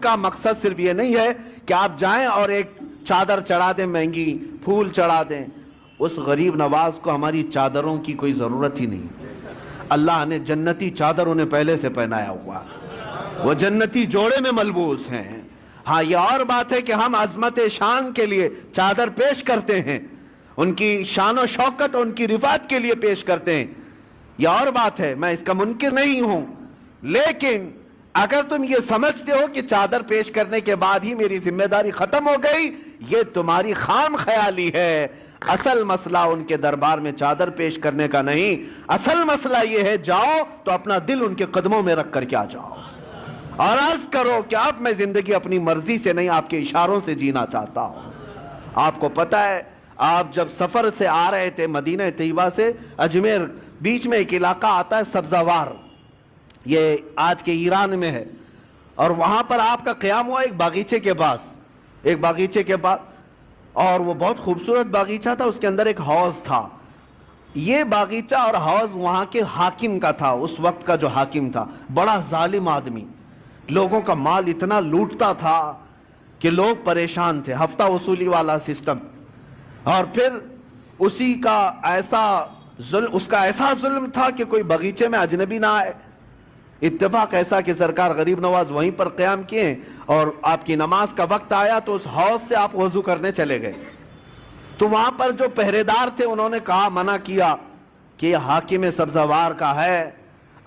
کا مقصد صرف یہ نہیں ہے کہ آپ جائیں اور ایک چادر چڑھا دیں مہنگی، پھول چڑھا دیں. اس غریب نواز کو ہماری چادروں کی کوئی ضرورت ہی نہیں. اللہ نے جنتی چادر انہیں پہلے سے پہنایا ہوا، وہ جنتی جوڑے میں ملبوس ہیں. ہاں یہ اور بات ہے کہ ہم عظمت شان کے لیے چادر پیش کرتے ہیں، ان کی شان و شوکت ان کی رفعت کے لیے پیش کرتے ہیں، یہ اور بات ہے، میں اس کا منکر نہیں ہوں. لیکن اگر تم یہ سمجھتے ہو کہ چادر پیش کرنے کے بعد ہی میری ذمہ داری ختم ہو گئی، یہ تمہاری خام خیالی ہے. اصل مسئلہ ان کے دربار میں چادر پیش کرنے کا نہیں، اصل مسئلہ یہ ہے جاؤ تو اپنا دل ان کے قدموں میں رکھ کر کے آ جاؤ اور عرض کرو کہ اب میں زندگی اپنی مرضی سے نہیں، آپ کے اشاروں سے جینا چاہتا ہوں. آپ کو پتہ ہے آپ جب سفر سے آ رہے تھے مدینہ طیبہ سے اجمیر، بیچ میں ایک علاقہ آتا ہے سبزوار، یہ آج کے ایران میں ہے، اور وہاں پر آپ کا قیام ہوا ایک باغیچے کے پاس، اور وہ بہت خوبصورت باغیچہ تھا. اس کے اندر ایک حوض تھا. یہ باغیچہ اور حوض وہاں کے حاکم کا تھا، اس وقت کا جو حاکم تھا، بڑا ظالم آدمی، لوگوں کا مال اتنا لوٹتا تھا کہ لوگ پریشان تھے. ہفتہ وصولی والا سسٹم. اور پھر اس کا ایسا ظلم تھا کہ کوئی باغیچے میں اجنبی نہ آئے. اتفاق ایسا کہ سرکار غریب نواز وہیں پر قیام کیے، اور آپ کی نماز کا وقت آیا تو اس حوض سے آپ وضو کرنے چلے گئے. تو وہاں پر جو پہرے دار تھے انہوں نے کہا، منع کیا کہ یہ حاکم سبزوار کا ہے،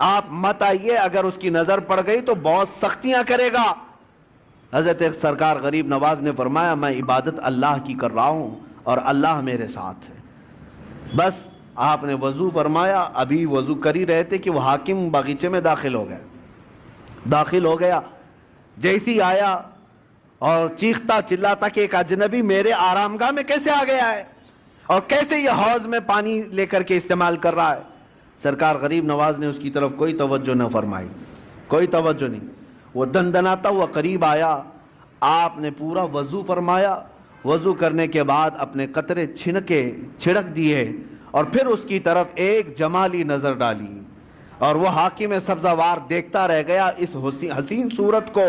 آپ مت آئیے، اگر اس کی نظر پڑ گئی تو بہت سختیاں کرے گا. حضرت سرکار غریب نواز نے فرمایا، میں عبادت اللہ کی کر رہا ہوں اور اللہ میرے ساتھ ہے. بس آپ نے وضو فرمایا، ابھی وضو کر ہی رہے تھے کہ وہ حاکم باغیچے میں داخل ہو گیا. جیسی آیا اور چیختا چلاتا کہ ایک اجنبی میرے آرام گاہ میں کیسے آ گیا ہے اور کیسے یہ حوض میں پانی لے کر کے استعمال کر رہا ہے. سرکار غریب نواز نے اس کی طرف کوئی توجہ نہ فرمائی، کوئی توجہ نہیں. وہ دندناتا ہوا قریب آیا، آپ نے پورا وضو فرمایا. وضو کرنے کے بعد اپنے قطرے چھڑک دیے اور پھر اس کی طرف ایک جمالی نظر ڈالی، اور وہ حاکم سبزوار دیکھتا رہ گیا اس حسین صورت کو.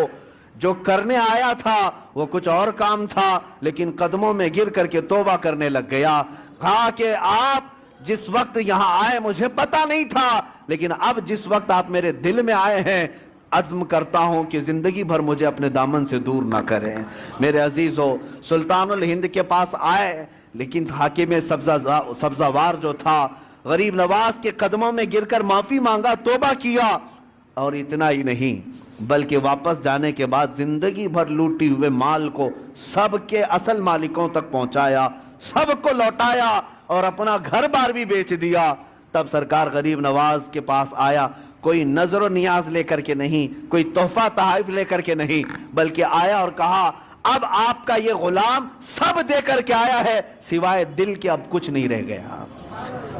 جو کرنے آیا تھا وہ کچھ اور کام تھا، لیکن قدموں میں گر کر کے توبہ کرنے لگ گیا. کہا کہ آپ جس وقت یہاں آئے مجھے پتا نہیں تھا، لیکن اب جس وقت آپ میرے دل میں آئے ہیں، عزم کرتا ہوں کہ زندگی بھر مجھے اپنے دامن سے دور نہ کریں. میرے عزیزو، سلطان الہند کے پاس آئے، لیکن حاکم سبزوار جو تھا غریب نواز کے قدموں میں گر کر معافی مانگا، توبہ کیا. اور اتنا ہی نہیں بلکہ واپس جانے کے بعد زندگی بھر لوٹی ہوئے مال کو سب کے اصل مالکوں تک پہنچایا، سب کو لوٹایا اور اپنا گھر بار بھی بیچ دیا. تب سرکار غریب نواز کے پاس آیا، کوئی نظر و نیاز لے کر کے نہیں، کوئی تحفہ تحائف لے کر کے نہیں، بلکہ آیا اور کہا، اب آپ کا یہ غلام سب دے کر کے آیا ہے، سوائے دل کے اب کچھ نہیں رہ گیا،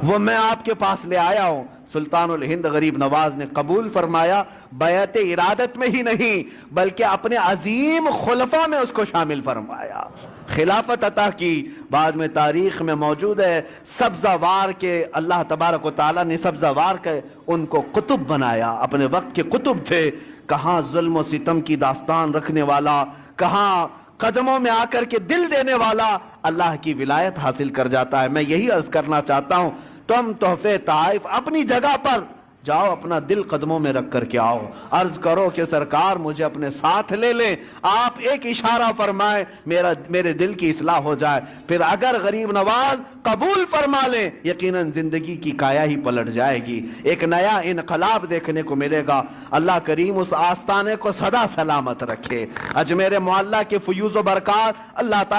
وہ میں آپ کے پاس لے آیا ہوں. سلطان الہند غریب نواز نے قبول فرمایا، بیعت ارادت میں ہی نہیں بلکہ اپنے عظیم خلفاء میں اس کو شامل فرمایا، خلافت عطا کی. بعد میں تاریخ میں موجود ہے سبزوار کے اللہ تبارک و تعالیٰ نے سبزوار کے ان کو قطب بنایا، اپنے وقت کے قطب تھے. کہاں ظلم و ستم کی داستان رکھنے والا، کہاں قدموں میں آ کر کے دل دینے والا اللہ کی ولایت حاصل کر جاتا ہے. میں یہی عرض کرنا چاہتا ہوں، تم تحفے تحائف اپنی جگہ پر جاؤ، اپنا دل قدموں میں رکھ کر کے آؤ، عرض کرو کہ سرکار مجھے اپنے ساتھ لے لیں، آپ ایک اشارہ فرمائیں میرے دل کی اصلاح ہو جائے. پھر اگر غریب نواز قبول فرما لیں، یقیناً زندگی کی کایا ہی پلٹ جائے گی، ایک نیا انقلاب دیکھنے کو ملے گا. اللہ کریم اس آستانے کو سدا سلامت رکھے. اجمیر معلیٰ کے فیوز و برکات اللہ تعالی